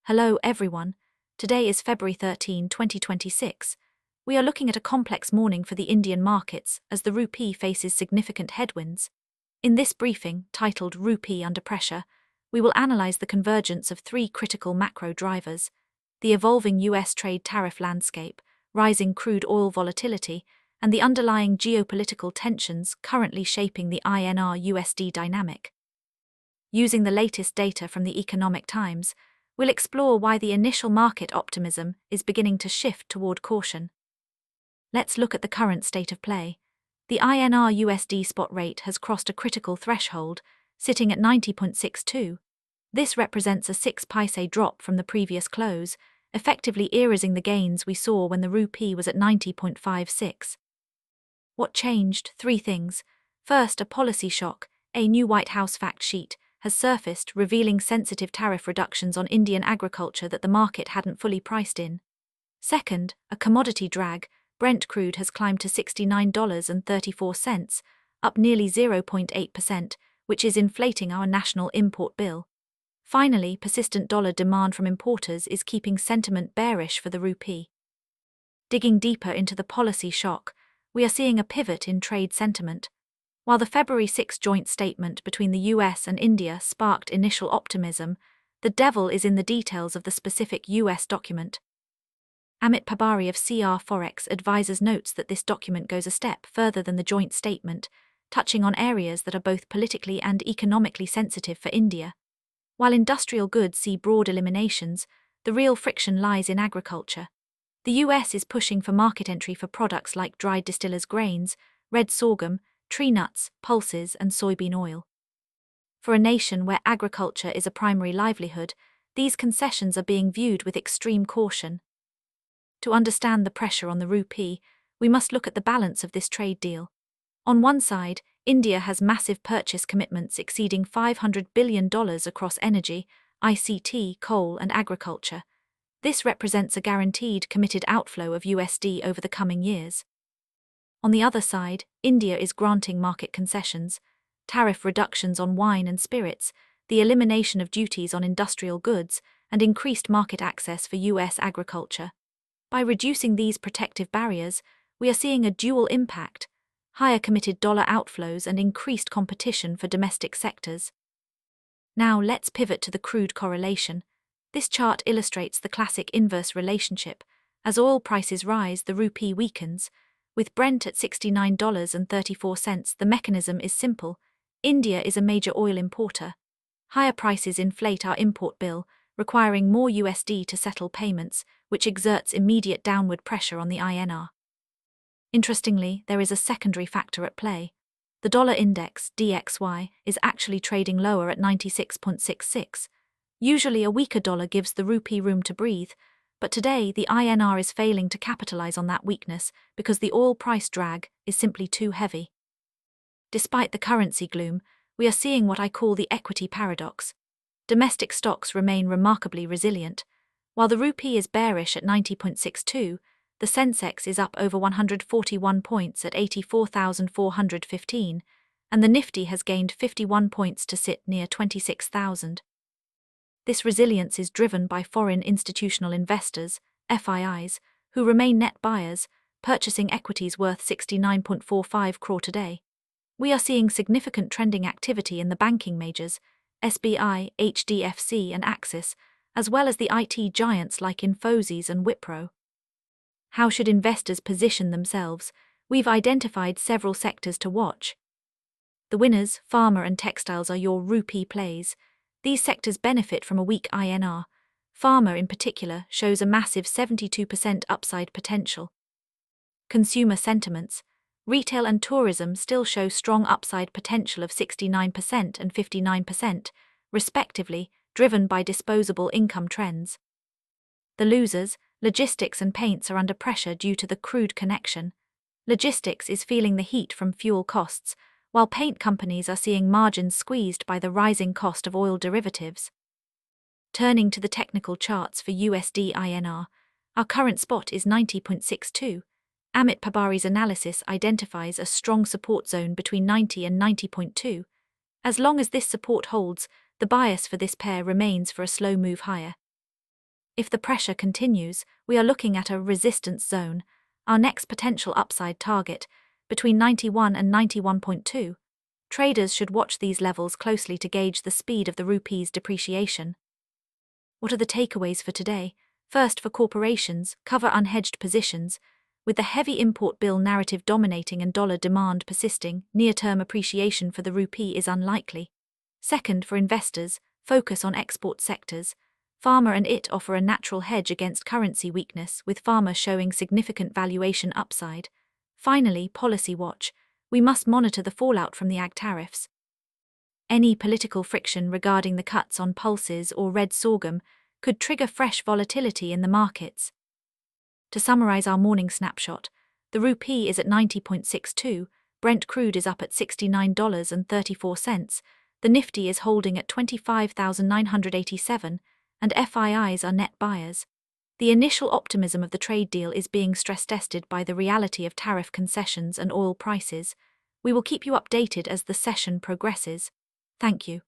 Hello everyone, today is February 13, 2026. We are looking at a complex morning for the Indian markets as the rupee faces significant headwinds. In this briefing, titled Rupee Under Pressure, we will analyze the convergence of three critical macro drivers: the evolving US trade tariff landscape, rising crude oil volatility, and the underlying geopolitical tensions currently shaping the INR-USD dynamic. Using the latest data from the Economic Times, we'll explore why the initial market optimism is beginning to shift toward caution. Let's look at the current state of play. The INR-USD spot rate has crossed a critical threshold, sitting at 90.62. This represents a 6 paise drop from the previous close, effectively erasing the gains we saw when the rupee was at 90.56. What changed? Three things. First, a policy shock. A new White House fact sheet has surfaced, revealing sensitive tariff reductions on Indian agriculture that the market hadn't fully priced in. Second, a commodity drag. Brent crude has climbed to $69.34, up nearly 0.8%, which is inflating our national import bill. Finally, persistent dollar demand from importers is keeping sentiment bearish for the rupee. Digging deeper into the policy shock, we are seeing a pivot in trade sentiment. While the February 6 joint statement between the US and India sparked initial optimism, the devil is in the details of the specific US document. Amit Pabari of CR Forex Advisors notes that this document goes a step further than the joint statement, touching on areas that are both politically and economically sensitive for India. While industrial goods see broad eliminations, the real friction lies in agriculture. The US is pushing for market entry for products like dried distillers' grains, red sorghum, tree nuts, pulses, and soybean oil. For a nation where agriculture is a primary livelihood, these concessions are being viewed with extreme caution. To understand the pressure on the rupee, we must look at the balance of this trade deal. On one side, India has massive purchase commitments exceeding $500 billion across energy, ICT, coal, and agriculture. This represents a guaranteed committed outflow of USD over the coming years. On the other side, India is granting market concessions, tariff reductions on wine and spirits, the elimination of duties on industrial goods, and increased market access for US agriculture. By reducing these protective barriers, we are seeing a dual impact: higher committed dollar outflows and increased competition for domestic sectors. Now let's pivot to the crude correlation. This chart illustrates the classic inverse relationship. As oil prices rise, the rupee weakens. With Brent at $69.34, the mechanism is simple. India is a major oil importer. Higher prices inflate our import bill, requiring more USD to settle payments, which exerts immediate downward pressure on the INR. Interestingly, there is a secondary factor at play. The dollar index, DXY, is actually trading lower at 96.66. Usually a weaker dollar gives the rupee room to breathe, but today the INR is failing to capitalize on that weakness because the oil price drag is simply too heavy. Despite the currency gloom, we are seeing what I call the equity paradox. Domestic stocks remain remarkably resilient. While the rupee is bearish at 90.62, the Sensex is up over 141 points at 84,415, and the Nifty has gained 51 points to sit near 26,000. This resilience is driven by foreign institutional investors, FIIs, who remain net buyers, purchasing equities worth 69.45 crore today. We are seeing significant trending activity in the banking majors, SBI, HDFC, and Axis, as well as the IT giants like Infosys and Wipro. How should investors position themselves? We've identified several sectors to watch. The winners, pharma and textiles, are your rupee plays. These sectors benefit from a weak INR. Pharma in particular shows a massive 72% upside potential. Consumer sentiments. Retail and tourism still show strong upside potential of 69% and 59%, respectively, driven by disposable income trends. The losers, logistics and paints, are under pressure due to the crude connection. Logistics is feeling the heat from fuel costs, while paint companies are seeing margins squeezed by the rising cost of oil derivatives. Turning to the technical charts for USD INR, our current spot is 90.62. Amit Pabari's analysis identifies a strong support zone between 90 and 90.2. As long as this support holds, the bias for this pair remains for a slow move higher. If the pressure continues, we are looking at a resistance zone, our next potential upside target, between 91 and 91.2. Traders should watch these levels closely to gauge the speed of the rupee's depreciation. What are the takeaways for today? First, for corporations, cover unhedged positions. With the heavy import bill narrative dominating and dollar demand persisting, near-term appreciation for the rupee is unlikely. Second, for investors, focus on export sectors. Pharma and IT offer a natural hedge against currency weakness, with pharma showing significant valuation upside. Finally, policy watch. We must monitor the fallout from the ag tariffs. Any political friction regarding the cuts on pulses or red sorghum could trigger fresh volatility in the markets. To summarize our morning snapshot, the rupee is at 90.62, Brent crude is up at $69.34, the Nifty is holding at 25,987, and FIIs are net buyers. The initial optimism of the trade deal is being stress-tested by the reality of tariff concessions and oil prices. We will keep you updated as the session progresses. Thank you.